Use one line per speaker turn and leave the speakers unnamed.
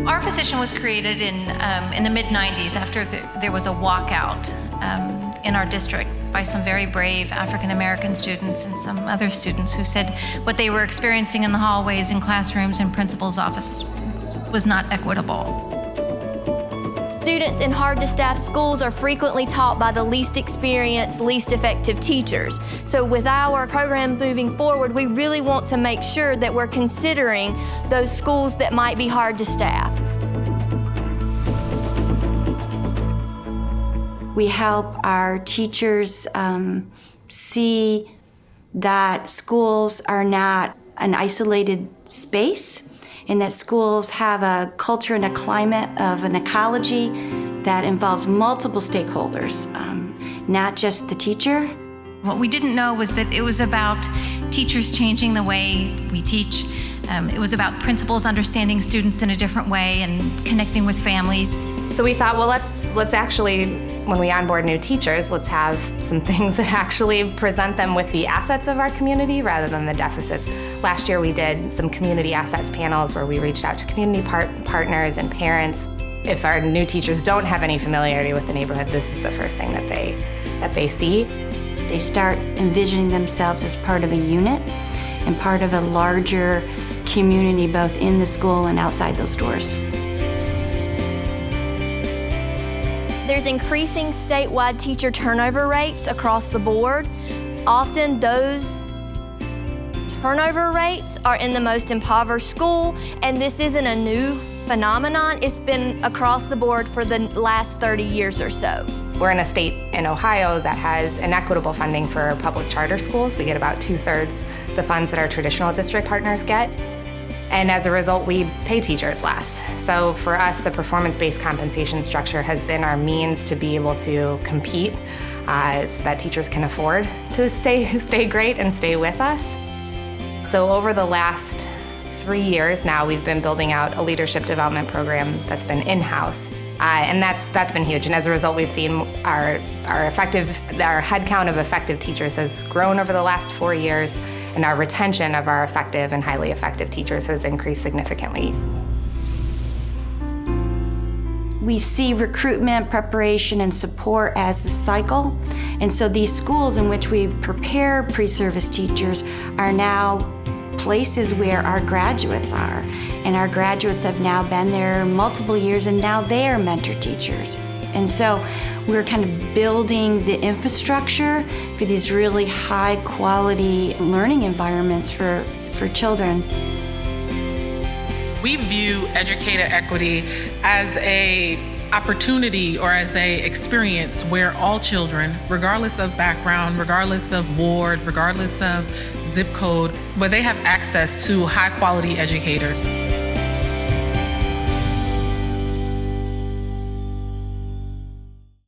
Our position was created in the mid-90s after there was a walkout in our district by some very brave African-American students and some other students who said what they were experiencing in the hallways and classrooms and principals' offices was not equitable.
Students in hard-to-staff schools are frequently taught by the least experienced, least effective teachers. So with our program moving forward, we really want to make sure that we're considering those schools that might be hard to staff.
We help our teachers see that schools are not an isolated space, and that schools have a culture and a climate of an ecology that involves multiple stakeholders, not just the teacher.
What we didn't know was that it was about teachers changing the way we teach. It was about principals understanding students in a different way and connecting with families.
So we thought, well, let's actually, when we onboard new teachers, let's have some things that actually present them with the assets of our community rather than the deficits. Last year we did some community assets panels where we reached out to community partners and parents. If our new teachers don't have any familiarity with the neighborhood, this is the first thing that they see.
They start envisioning themselves as part of a unit and part of a larger community, both in the school and outside those doors.
There's increasing statewide teacher turnover rates across the board. Often those turnover rates are in the most impoverished school, and this isn't a new phenomenon. It's been across the board for the last 30 years or so.
We're in a state in Ohio that has inequitable funding for public charter schools. We get about 2/3 the funds that our traditional district partners get. And as a result, we pay teachers less. So for us, the performance-based compensation structure has been our means to be able to compete so that teachers can afford to stay great and stay with us. So over the last 3 years now, we've been building out a leadership development program that's been in-house. And that's been huge. And as a result, we've seen our headcount of effective teachers has grown over the last 4 years, and our retention of our effective and highly effective teachers has increased significantly.
We see recruitment, preparation, and support as the cycle. And so these schools in which we prepare pre-service teachers are now places where our graduates are. And our graduates have now been there multiple years, and now they are mentor teachers. And so we're kind of building the infrastructure for these really high quality learning environments for children.
We view educator equity as a opportunity or as a experience where all children, regardless of background, regardless of ward, regardless of zip code, but they have access to high quality educators.